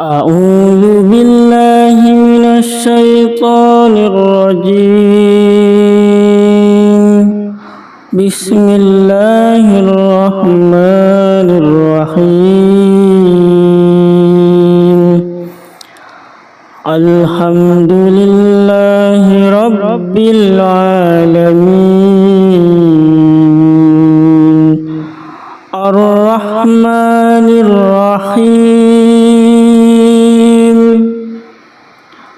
أعوذ بالله من الشيطان الرجيم. بسم الله الرحمن الرحيم. الحمد لله رب العالمين الرحمن الرحيم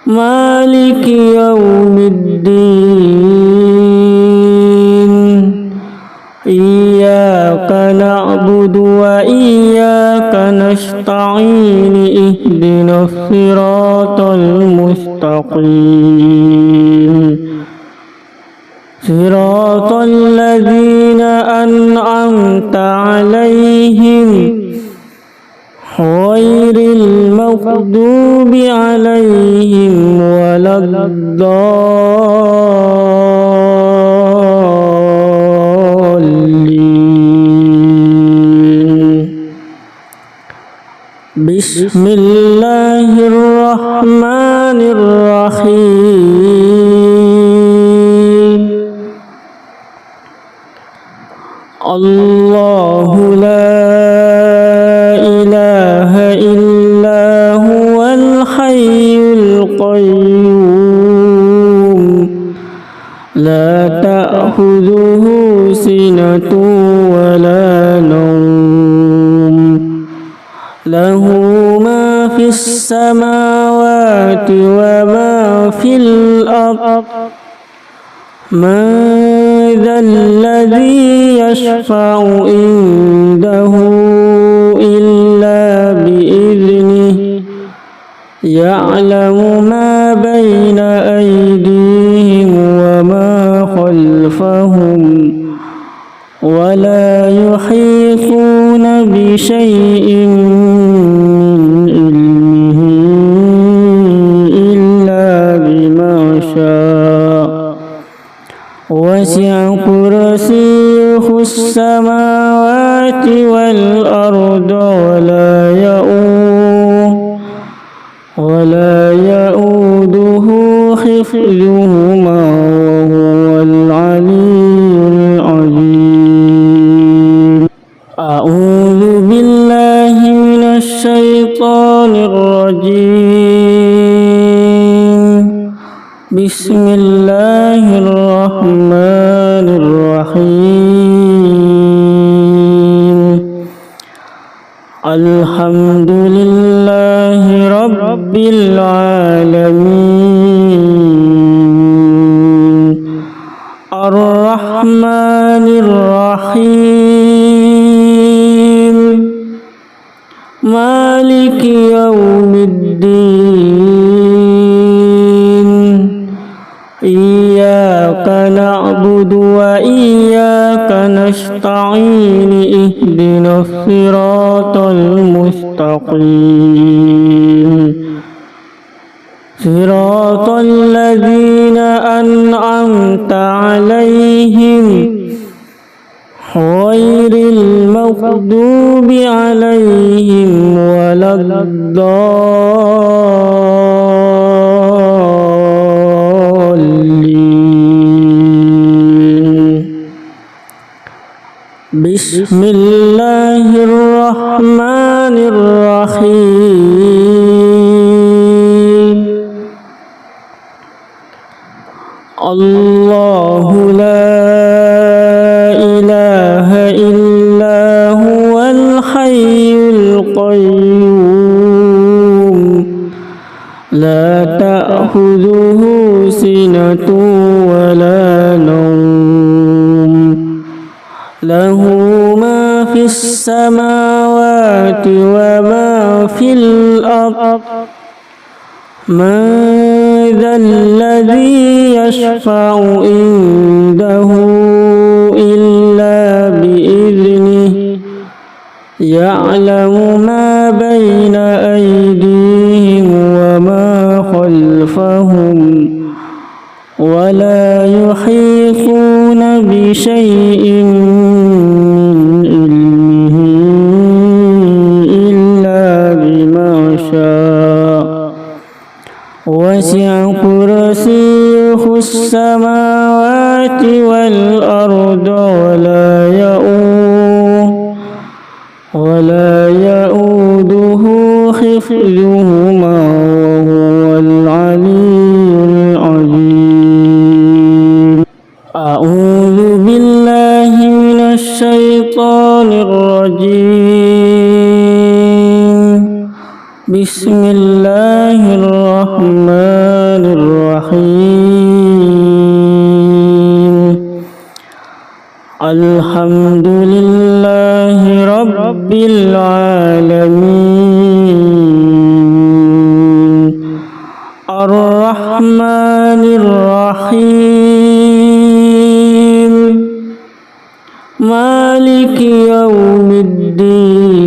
مالك يوم الدين إياك نعبد وإياك نستعين اهدنا الصراط المستقيم صراط الذين أنعمت عليهم غير المغضوب عليهم ولا الضالين. بسم الله الرحمن الرحيم. الله لا إله إلا هو الحي القيوم لا تأخذه سنة ولا نوم له ما في السماوات وما في الأرض من ذا الذي يشفع عنده إلا بإذنه يعلم ما بين أيديهم وما خلفهم ولا يحيطون بشيء من علمه إلا بما شاء وسع كرسيه السماوات والأرض ولا يؤوده حفظهما وهو العلي العظيم. أعوذ بالله من الشيطان الرجيم. بسم الله الرحمن الرحيم. الحمد لله رب العالمين الرحمن الرحيم مالك يوم الدين إياك نعبد وإياك نستعين اهدنا الصراط المستقيم صراط الذين أنعمت عليهم غير المغضوب عليهم ولا الضالين. بسم الله الرحمن الرحيم. الله لا إله إلا هو الحي القيوم لا تأخذه سنة ولا نوم له ما في السماوات وما في الأرض من ذا الذي يشفع عنده إلا بإذنه يعلم ما بين أيديهم وما خلفهم ولا يحيطون بشيء من علمه إلا بما شاء وسع كرسيه السماوات والأرض ولا يؤوده حفظهما وهو العلي العظيم. أعوذ بالله من الشيطان الرجيم. بسم الله الرحمن الرحيم. الحمد لله رب العالمين الرحمن الرحيم مالك يوم الدين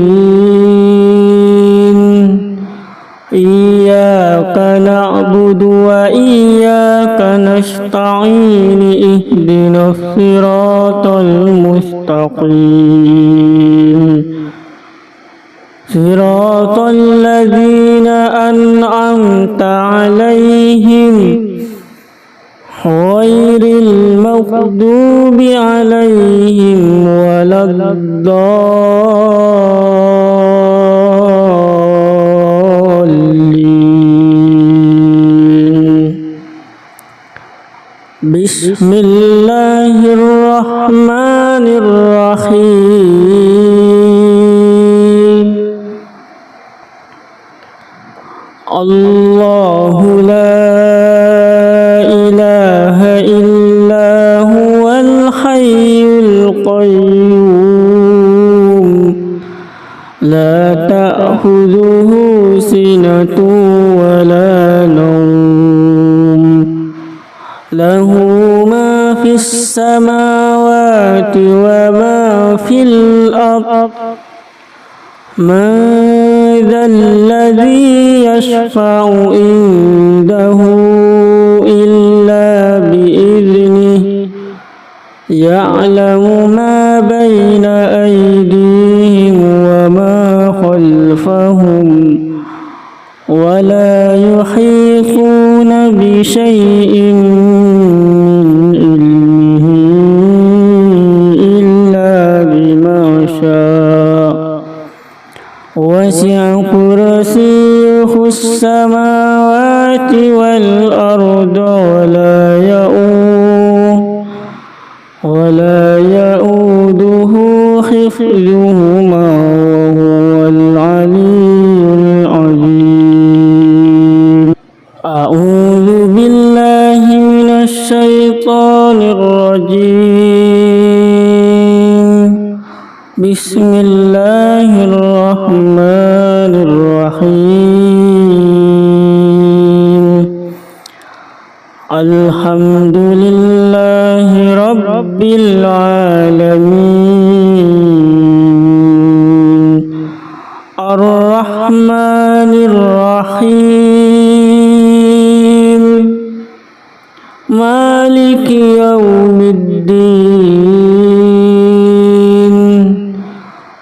إياك نعبد وإياك نستعين اهدنا الصراط المستقيم صراط الذين أنعمت عليهم غير المغضوب عليهم ولا الضالين. بسم الله الرحمن الرحيم. الله لا إله إلا هو الحي القيوم لا تأخذه سنة ولا نوم له ما في السماوات وما في الأرض من ذا الذي يشفع عنده إلا بإذنه يعلم ما بين أيديهم وما خلفهم ولا يحيطون بشيء من علمه إلا بما شاء وسع كرسيه السماوات والأرض ولا يؤوده حفظهما وهو العلي العظيم. أعوذ بالله من الشيطان الرجيم. بسم الله الرحمن الرحيم. الحمد لله رب العالمين الرحمن الرحيم مالك يوم الدين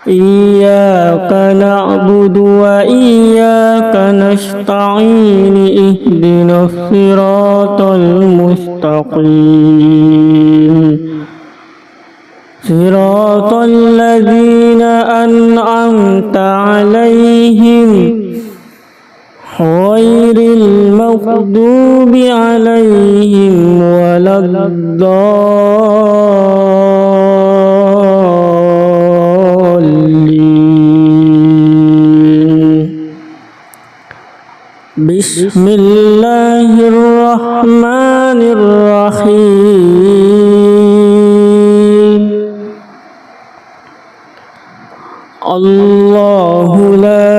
إياك نعبد وإياك نستعين اهدنا الصراط المستقيم صراط الذين أنعمت عليهم غير المغضوب عليهم ولا الضالين. بسم الله الرحمن الرحيم. الله لا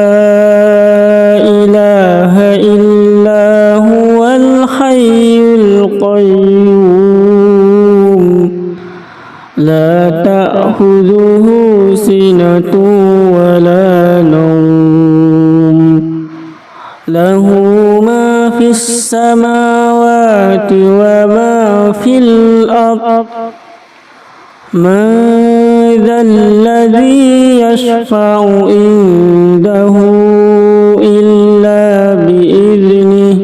إله إلا هو الحي القيوم لا تأخذه سنة ولا نوم له ما في السماوات وما في الأرض من ذا الذي يشفع عنده إلا بإذنه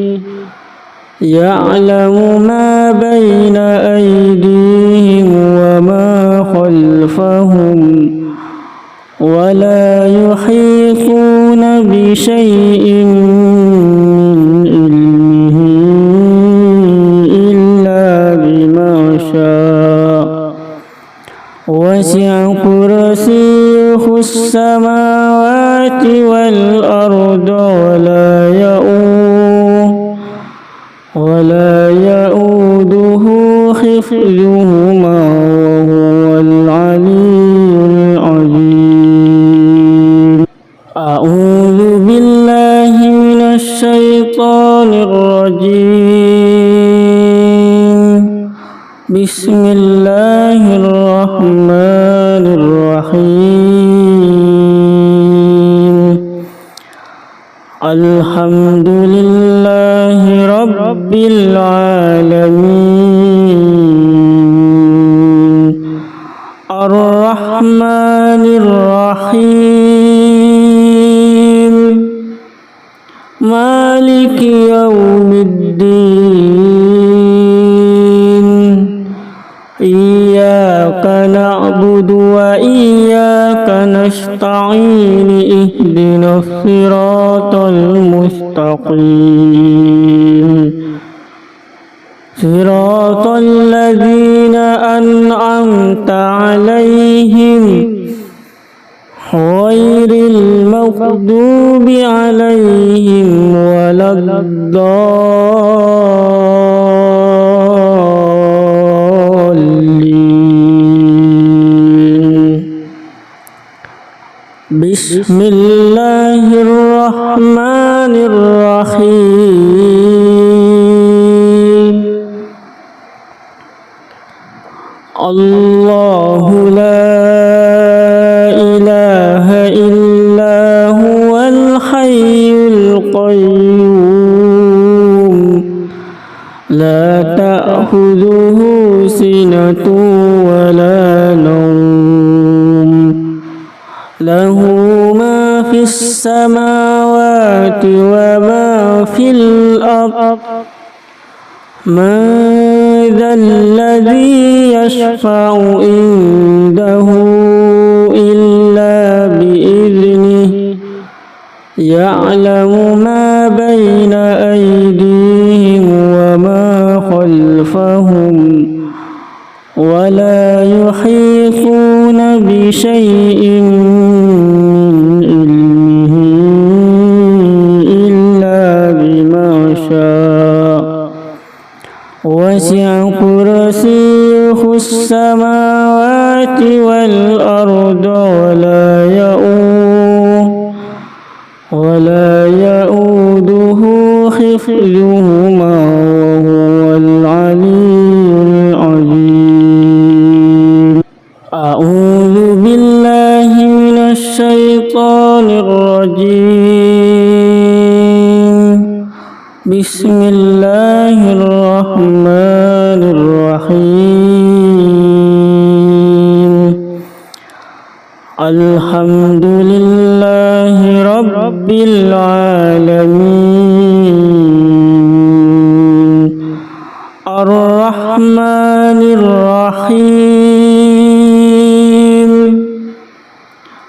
يعلم ما بين أيديهم وما خلفهم ولا يحيطون بشيء من علمه إلا بما شاء وسع كرسيه السماوات والأرض ولا يؤوده حفظهما وهو العلي العظيم. أعوذ بالله من الشيطان الرجيم. بسم الله الرحمن الرحيم. الحمد لله رب العالمين الرحمن الرحيم مالك يوم الدين إياك نعبد وإياك نستعين اهدنا الصراط المستقيم صراط الذين أنعمت عليهم غير المغضوب عليهم ولا الضالين. بسم الله الرحمن الرحيم. الله لا إله إلا هو الحي القيوم لا تأخذه سنة ولا نوم له ما في السماوات وما في الأرض من ذا الذي يشفع عنده إلا بإذنه يعلم ما بين أيديهم وما خلفهم ولا يحيطون بشيء من علمه إلا بما شاء وسع كرسيه السماوات والأرض ولا يؤوده حفظهما وهو العلي العظيم. أعوذ بالله من الشيطان الرجيم. بسم الله الرحمن الرحيم. الحمد لله رب العالمين الرحمن الرحيم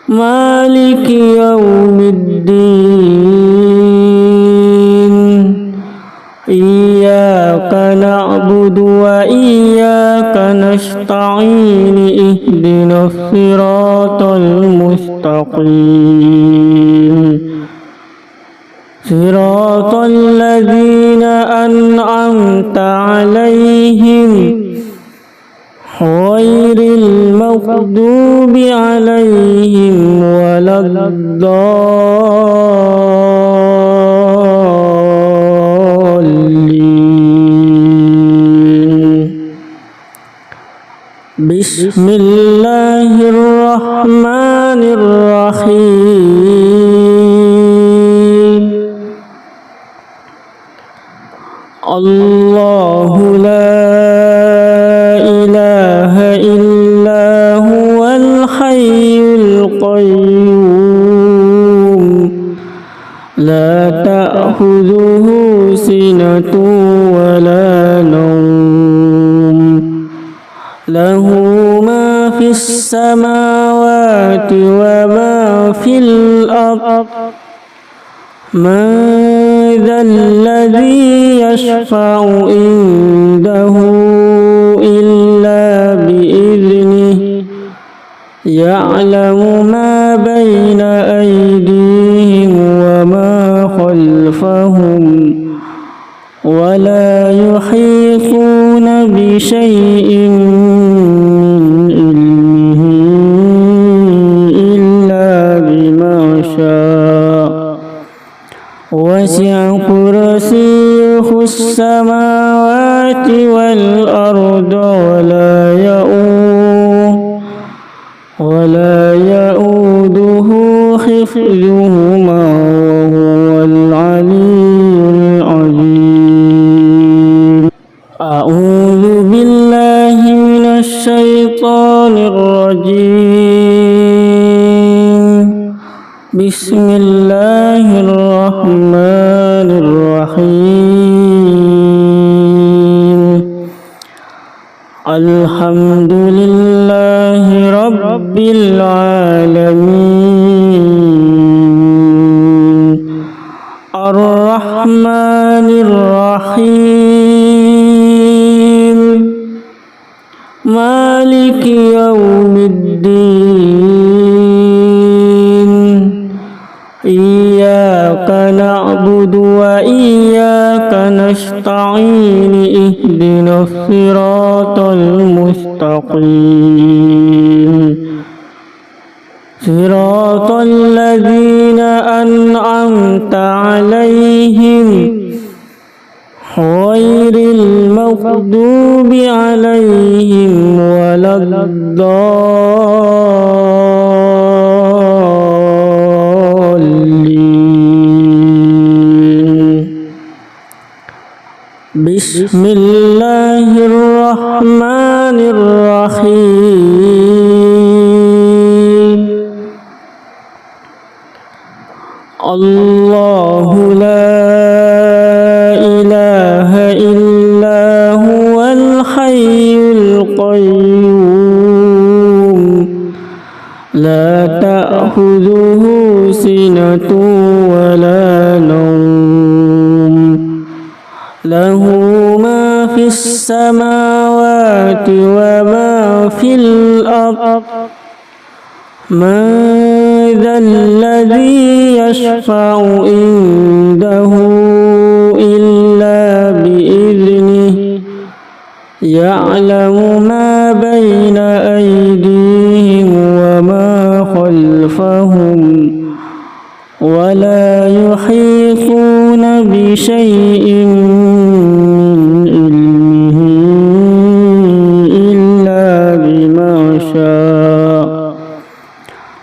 مالك يوم الدين إياك نعبد وإياك نستعين اهدنا الصراط المستقيم صراط الذين أنعمت عليهم غير المغضوب عليهم ولا الضالين. بسم الله الرحمن الرحيم. الله لا إله إلا هو الحي القيوم لا تأخذه سنة ولا نوم له ما في السماوات وما في الأرض من ذا الذي يشفع عنده إلا بإذنه يعلم ما بين أيديهم وما خلفهم ولا يحيطون بشيء من علمه إلا بما شاء وسع كرسيه السماوات والأرض ولا يؤوده حفظهما وهو العلي العظيم. أعوذ بالله من الشيطان الرجيم. بسم الله الرحمن الرحيم. الحمد لله رب العالمين الرحمن الرحيم مالك يوم الدين إياك نعبد وإياك نستعين اهدنا الصراط المستقيم صراط الذين أنعمت عليهم غير المغضوب عليهم ولا الضالين. بسم الله الرحمن الرحيم. الله لا إله إلا هو الحي القيوم لا تأخذه سنة ولا نوم له ما في السماوات وما في الأرض من ذا الذي يشفع عنده إلا بإذنه يعلم ما بين أيديهم وما خلفهم ولا يحيطون بشيء من علمه إلا بما شاء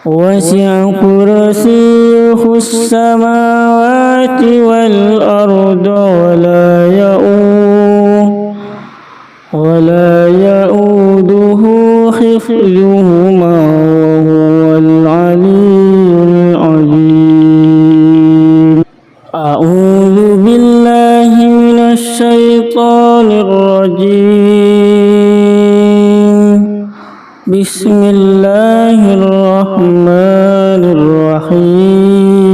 وسع كرسيه السماوات والأرض ولا يؤوده حفظهما وهو العلي العظيم. أعوذ بالله من الشيطان الرجيم. بسم الله الرحمن الرحيم.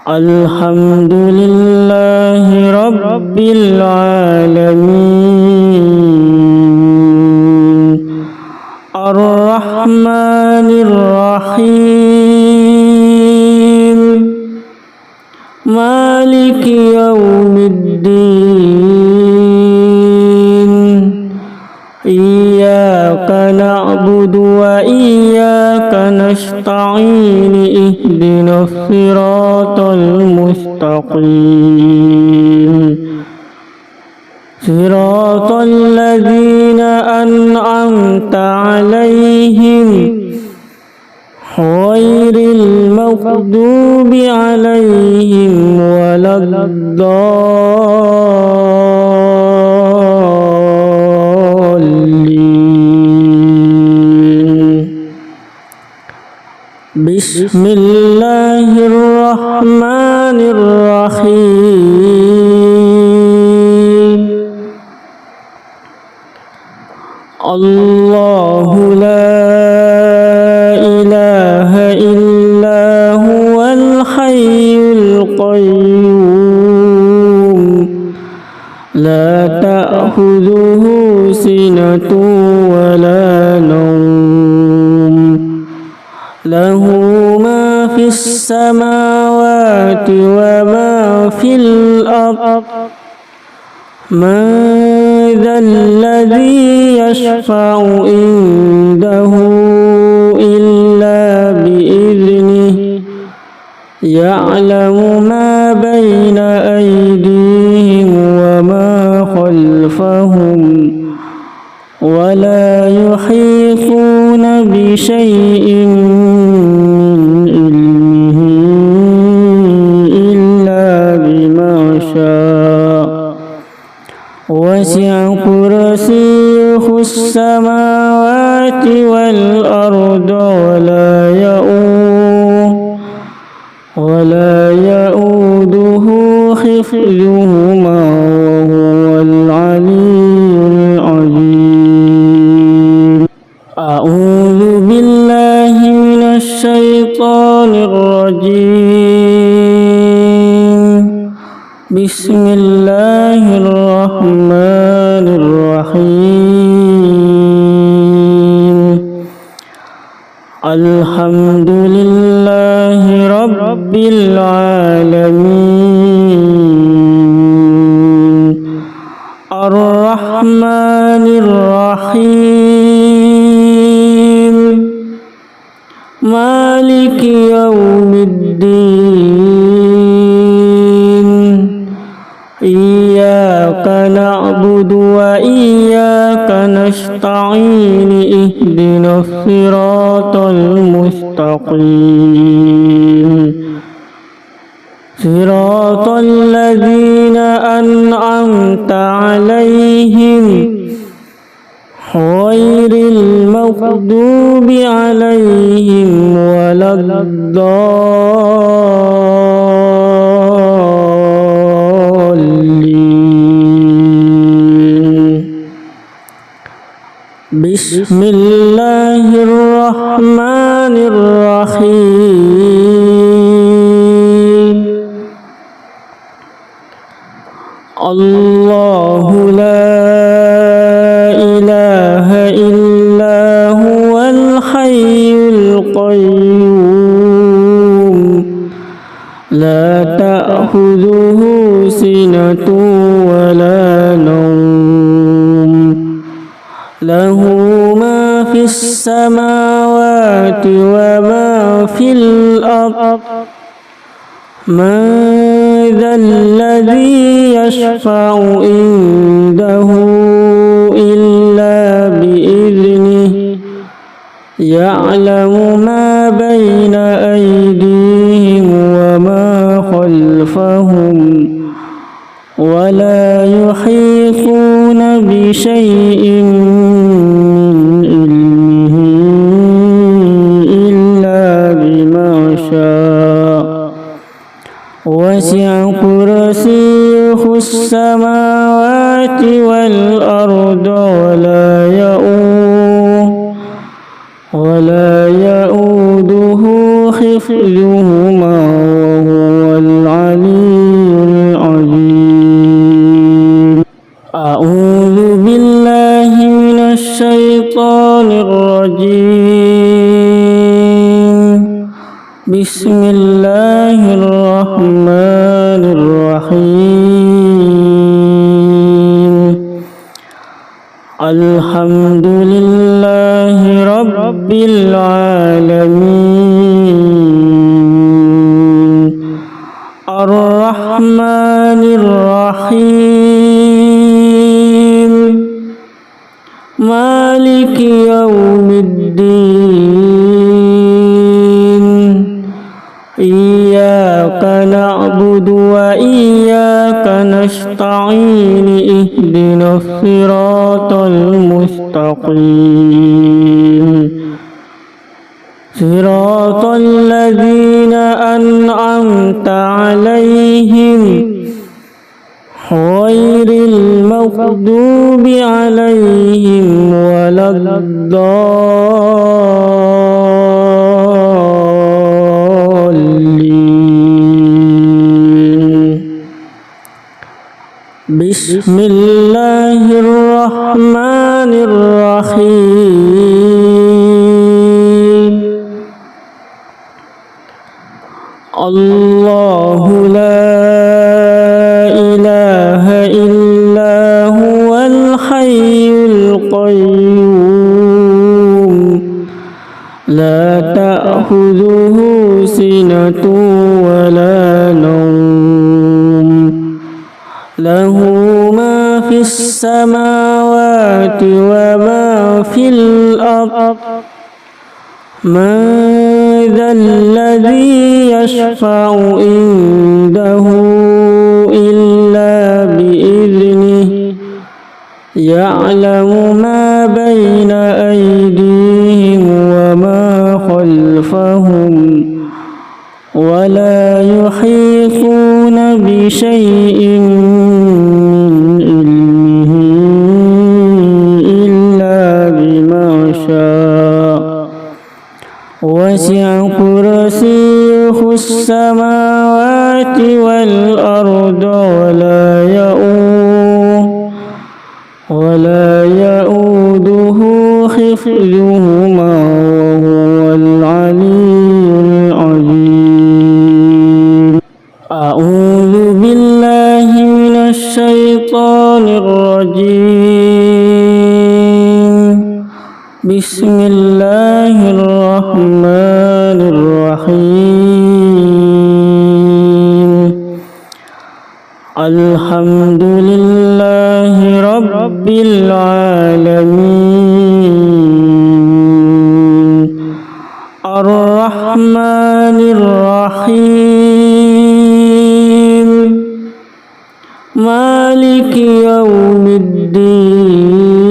الحمد لله رب العالمين الرحمن الرحيم مالك يوم الدين إياك نعبد وإياك نستعين اهدنا الصراط المستقيم صراط الذين أنعمت عليهم غير المغضوب عليهم ولا الضالين. بسم الله الرحمن الرحيم الله لا إله إلا هو الحي القيوم لا تأخذه سنة ولا نوم له ما في السماوات وما في الأرض من ذا الذي يشفع عنده إلا بإذنه يعلم ما بين أيديهم وما خلفهم ولا يحيطون بشيء من علمه إلا بما شاء وسع كرسيه السماوات والأرض ولا يؤوده حفظهما وهو العلي العظيم أعوذ بالله من الشيطان الرجيم بسم الله الرحمن الرحيم الحمد لله رب العالمين الرحمن الرحيم مالك يوم الدين إياك نعبد وإياك نستعين اهدنا الصراط المستقيم صراط الذين أنعمت عليهم غير المغضوب عليهم ولا الضالين بسم الله الرحمن الرحيم الله لا إله إلا هو الحي القيوم لا تأخذه سنة ولا نوم له ما في السماوات وما في الأرض من ذا الذي يشفع عنده إلا بإذنه يعلم ما بين أيديهم وما خلفهم ولا يحيطون بشيء من علمه إلا بما شاء وسع كرسيه السماوات والأرض ولا يؤوده حفظهما وهو العلي العظيم أعوذ بالله من الشيطان الرجيم بسم الله الرحمن الرحيم الحمد لله رب العالمين الرحمن الرحيم مالك يوم الدين إياك نعبد وإياك نستعين اهدنا الصراط المستقيم صراط الذين أنعمت عليهم غير المغضوب عليهم ولا الضالين بسم الله الرحمن الرحيم الله لا إله إلا هو الحي القيوم لا تأخذه سنة ولا نوم له ما في السماوات وما في الأرض من ذا الذي يشفع عنده إلا بإذنه يعلم ما بين أيديهم وما خلفهم ولا يحيطون بشيء من علمه إلا بما شاء وسع كرسيه السماوات والأرض ولا يؤوده حفظهما وهو العلي العظيم أعوذ بالله من الشيطان الرجيم بسم الله الرحمن الرحيم الحمد لله رب العالمين الرحمن الرحيم مالك يوم الدين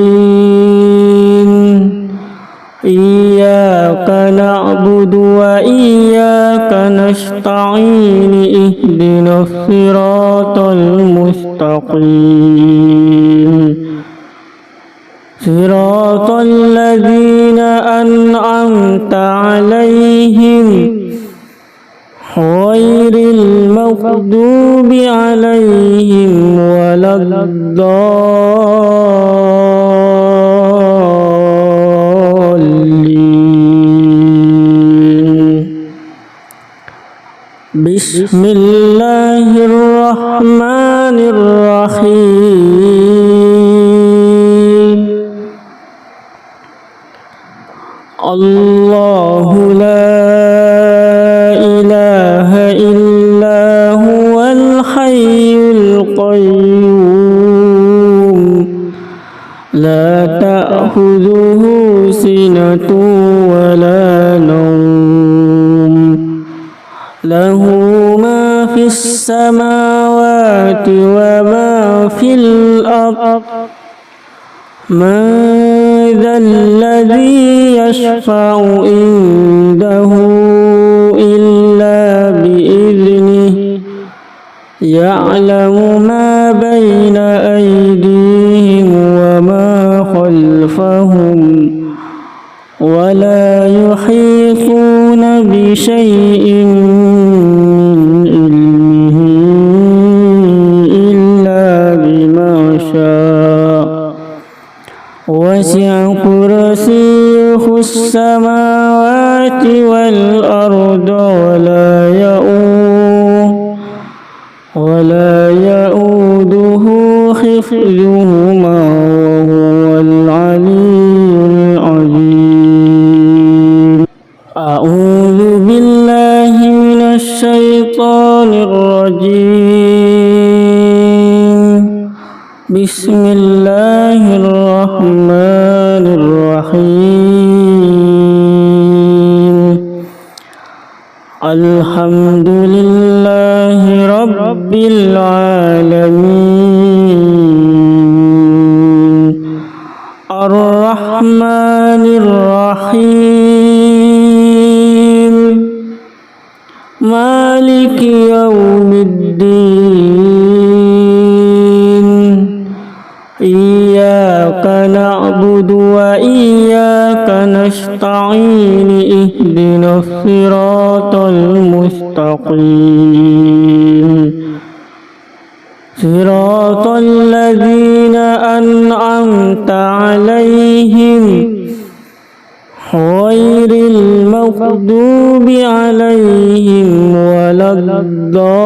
إياك نعبد وإياك نستعين اهدنا الصراط المستقيم صراط الذين أنعمت عليهم غير المغضوب عليهم ولا الضالين بسم الله الرحمن الرحيم الله لا إله إلا هو الحي القيوم لا تأخذه سنة ولا نوم له ما في السماوات وما في الأرض من ذا الذي يشفع عنده إلا بإذنه يعلم ما بين أيديهم وما خلفهم ولا يحيطون بشيء من علمه إلا بما شاء وسع كرسيه السماوات والأرض ولا يؤوده حفظهما وهو العلي العظيم أعوذ بالله من الشيطان الرجيم بسم الله الرحمن الرحيم الحمد لله رب العالمين الرحمن الرحيم مالك يوم الدين إياك نعبد وإياك نستعين اهدنا الصراط المستقيم صراط الذين أنعمت عليهم غير المغضوب عليهم ولا الضالين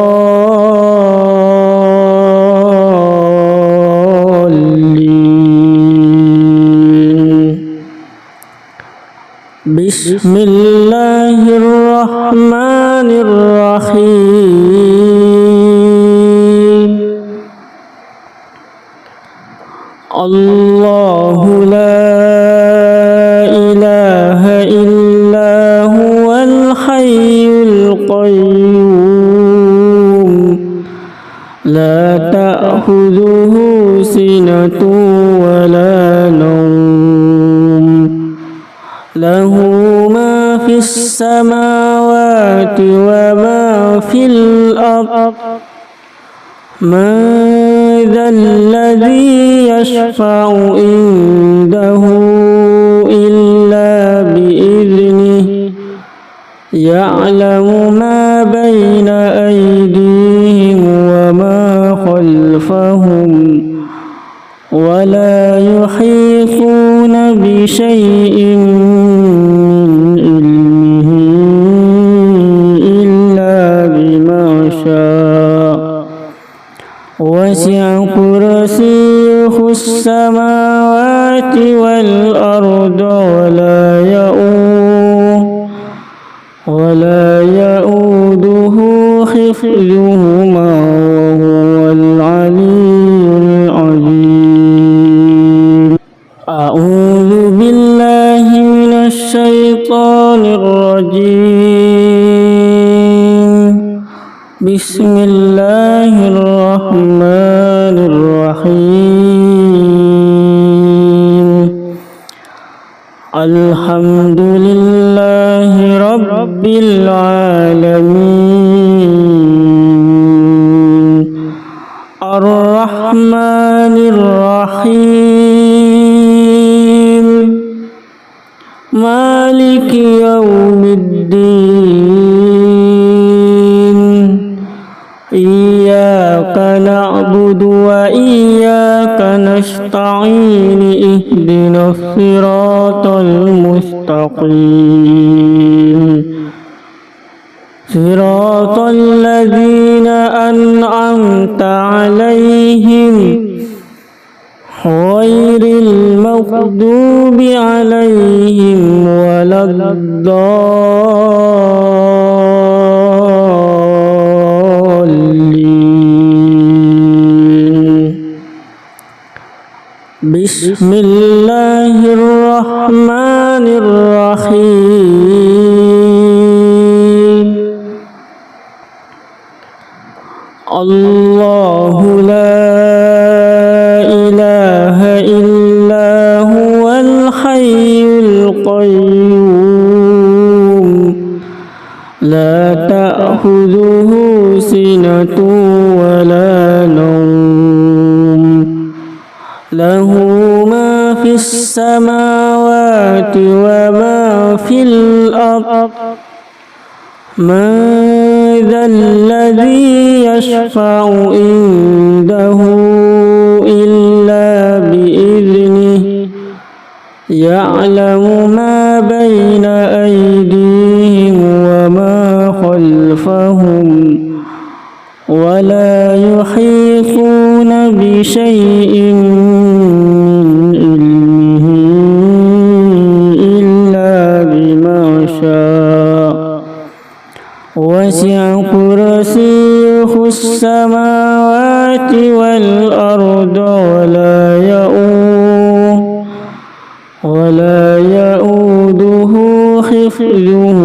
بسم الله الرحمن الرحيم الله لا إله إلا هو الحي القيوم لا تأخذه سنة ولا نوم له ما في السماوات وما في الأرض من ذا الذي يشفع عنده إلا بإذنه يعلم ما بين أيديهم وما خلفهم ولا يحيطون بشيء من علمه إلا بما شاء وسع كرسيه السماوات والأرض ولا يؤوده حفظهما وهو العلي العظيم أعوذ بالله من الشيطان الرجيم بسم الله الرحمن الرحيم الحمد لله رب العالمين الرحمن الرحيم مالك يوم الدين إياك نعبد وإياك نستعين اهدنا الصراط المستقيم صراط الذين أنعمت عليهم غير المغضوب عليهم ولا الضالين بسم الله الرحمن الرحيم الله لا إله إلا هو الحي القيوم لا تأخذه سنة ولا نوم له ما في السماوات وما في الأرض من ذا الذي يشفع عنده إلا بإذنه يعلم ما بين أيديهم وما خلفهم ولا يحيطون بشيء من علمه إلا بما شاء وسع كرسيه السماوات والأرض ولا يؤوده حفظهما